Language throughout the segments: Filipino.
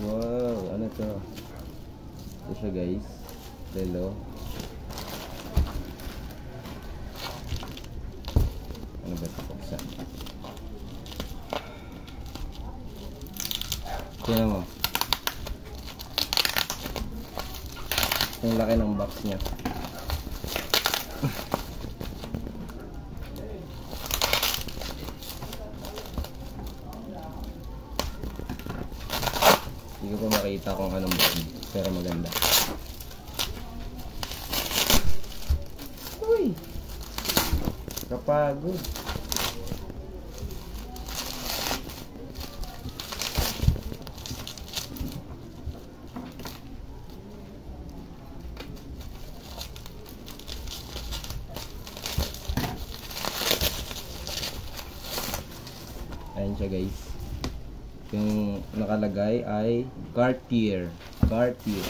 Wow, ano to? Ito siya guys. Relo. Ano ba ito? Buksan. Tingnan mo. Ang laki ng box niya. Hindi ko pa makita kung anong brand, pero maganda. Uy! Kapagod. Ayan siya guys. Yung nakalagay ay Cartier. Cartier.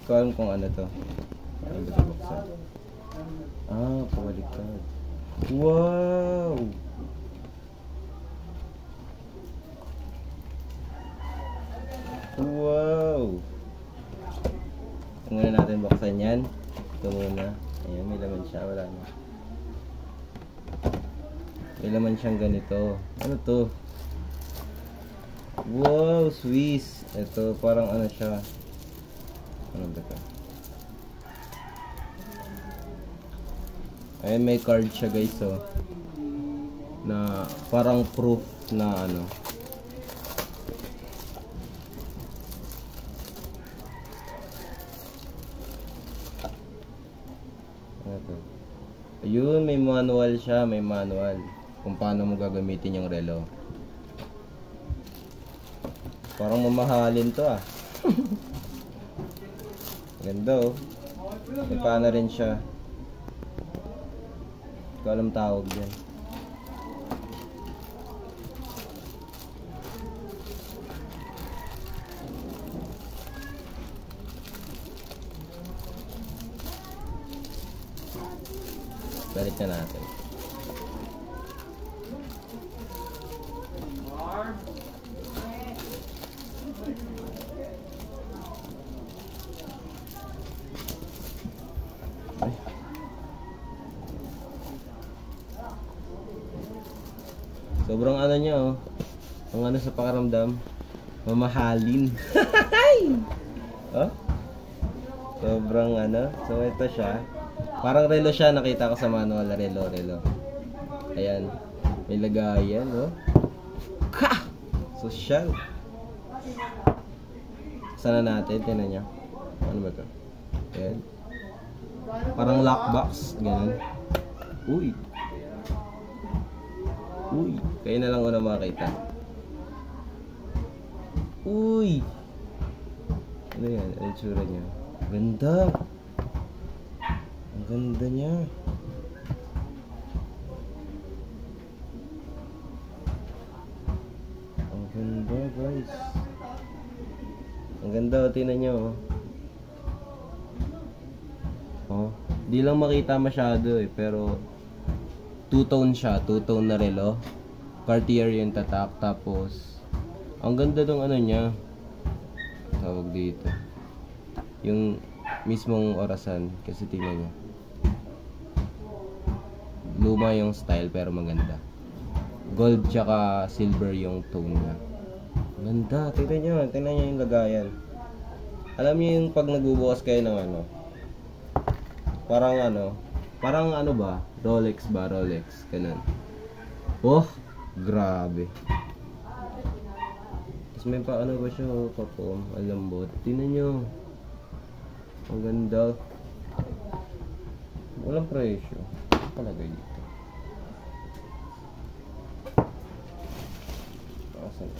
Ikaw alam kung ano to. Ano ba ito buksan? Ah, pabaliktad. Wow! Wow! Ito muna natin buksan yan. Ito muna. Ayan, may laman siya. Wala na. May laman siyang ganito. Ano to? Wow, Swiss. Ito, parang ano siya. Ano ba ito? Ayan, may card siya guys, oh. Na parang proof na ano. Ano to? Ayun, may manual siya. May manual. Kung paano mo gagamitin yung relo. Parang mamahalin to ah. Ganda oh. May paano rin siya. Hindi ko alam tawag dyan. Balik na natin. Sobrang ano niya oh. Ang ano sa pakiramdam, mamahalin. Oh? Sobrang ano. So ito siya. Parang relo siya, nakita ko sa manual. Relo. Ayan. May lagayan oh. Ka! Social. Sana natin, tinan niya. Ano ba ito? Ayan. Parang lockbox. Ganun. Uy. Uy, kayo na lang una makita. Uy! Ano yan? Ano yung tsura niya? Ganda! Ang ganda niya. Ang ganda guys. Ang ganda o, tinan nyo oh. Oh, di lang makita masyado eh, pero two-tone siya, two-tone na relo. Cartier yung tatak, tapos ang ganda ng ano niya. Tawag dito. Yung mismong orasan, kasi tingnan niya. Luma yung style pero maganda. Gold tsaka silver yung tone niya. Ganda, tingnan niyo yung lagayan. Alam niyo yung pag nagbubukas kayo ng ano, parang ano ba? Rolex, ganun. Oh, grabe. Tapos may pa ano ba siya, papom, alambot. Tingnan nyo. Ang ganda. Walang presyo. Palagay dito. Asan?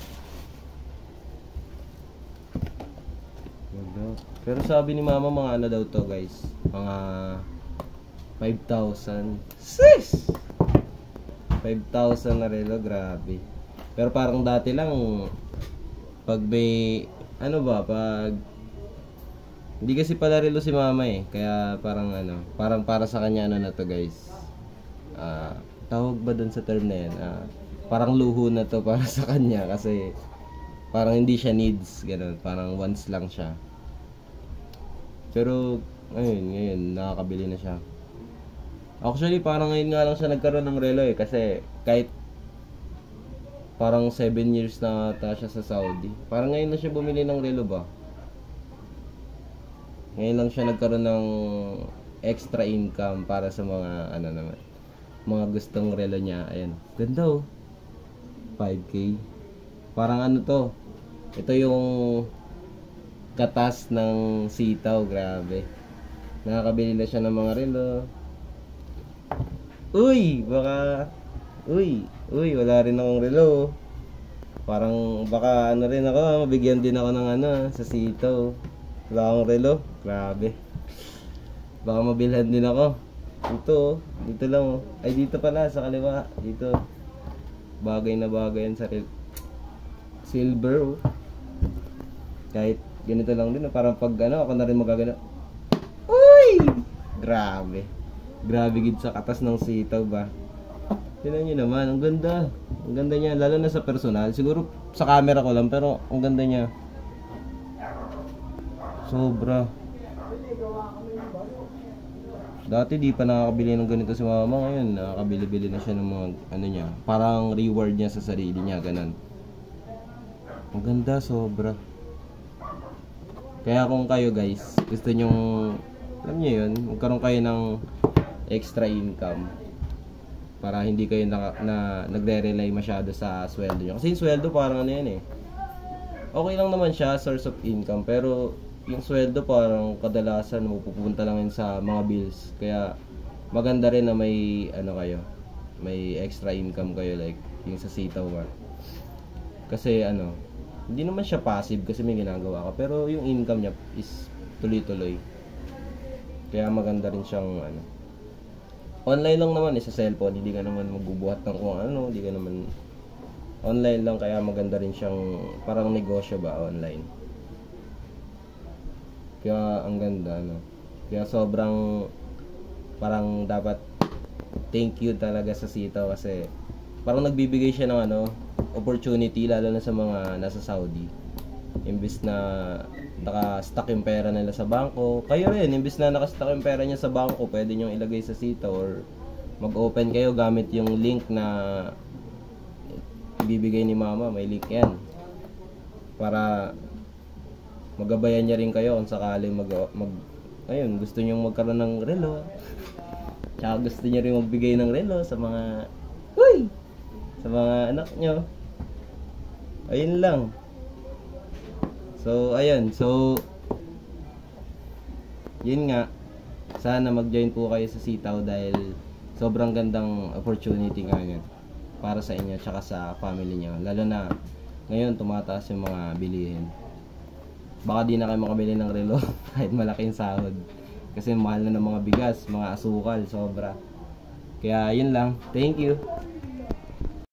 Ganda. Pero sabi ni mama mga ano daw to guys. Mga 5,000. Sis! 5,000 na relo, grabe. Pero parang dati lang pag may ano ba, pag hindi kasi pala relo si mama eh, kaya parang ano, parang para sa kanya ano na to guys. Tawag ba dun sa term na yan? Parang luho na to para sa kanya kasi Parang hindi siya needs, ganun. Parang wants lang siya. Pero, ngayon, nakakabili na siya. Actually, parang ngayon nga lang siya nagkaroon ng relo eh. Kasi, kahit parang 7 years na ata siya sa Saudi. Parang ngayon na siya bumili ng relo ba? Ngayon lang siya nagkaroon ng extra income para sa mga, ano naman, mga gustong relo niya. Ayan. Ganda oh. 5K. Parang ano to. Ito yung katas ng sitaw. Grabe. Nakakabili na siya ng mga relo. Uy! Baka... Uy, wala rin akong relo. Parang baka ano rin ako, mabigyan din ako ng ano, sa sitaw. Wala akong relo. Grabe. Baka mabilhan din ako. Dito lang oh. Ay, dito pala, sa kaliwa. Dito. Bagay na bagay yan sa relo. Silver oh. Kahit ganito lang din, parang pag ano, ako na rin magagano. Uy! Grabe. Grabe gid sa katas ng sitaw ba. Tingnan niyo naman, ang ganda. Ang ganda niya, lalo na sa personal. Siguro sa camera ko lang, pero ang ganda niya. Sobra. Dati di pa nakakabili ng ganito si mama. Ngayon, nakakabili-bili na siya ng mga ano niya. Parang reward niya sa sarili niya, ganun. Ang ganda, sobra. Kaya kung kayo guys, gusto nyong, alam niyo yun, magkaroon kayo ng extra income. Para hindi kayo nagre-rely masyado sa sweldo nyo. Kasi yung sweldo parang ano yan eh. Okay lang naman siya, source of income. Pero yung sweldo parang kadalasan pupunta lang yun sa mga bills. Kaya maganda rin na may ano kayo, may extra income kayo like yung sa sitaw ba. Kasi ano, hindi naman siya passive kasi may ginagawa ka. Pero yung income niya is tuloy-tuloy. Kaya maganda rin siyang ano. Online lang naman sa cellphone, hindi ka naman magbubuhat ng kung ano, hindi ka naman online lang, kaya maganda rin siyang parang negosyo ba online. Kaya ang ganda no. Kaya sobrang parang dapat thank you talaga sa sitaw kasi parang nagbibigay siya ng ano, opportunity lalo na sa mga nasa Saudi. Imbis na naka-stack yung pera nila sa bangko, kayo rin, imbis na naka-stack yung pera niya sa bangko, pwede nyo ilagay sa sitaw or mag-open kayo gamit yung link na ibibigay ni mama. May link yan para magabayan niya rin kayo kung sakaling ayun, gusto nyo magkaroon ng relo, tsaka gusto nyo rin magbigay ng relo sa mga sa mga anak nyo. Ayun lang. So, ayun. So, yun nga. Sana mag-join po kayo sa sitaw dahil sobrang gandang opportunity nga yan para sa inyo tsaka sa family niyo. Lalo na ngayon tumataas yung mga bilihin. Baka di na kayo makabili ng relo kahit malaking sahod. Kasi mahal na ng mga bigas, mga asukal, sobra. Kaya yun lang. Thank you.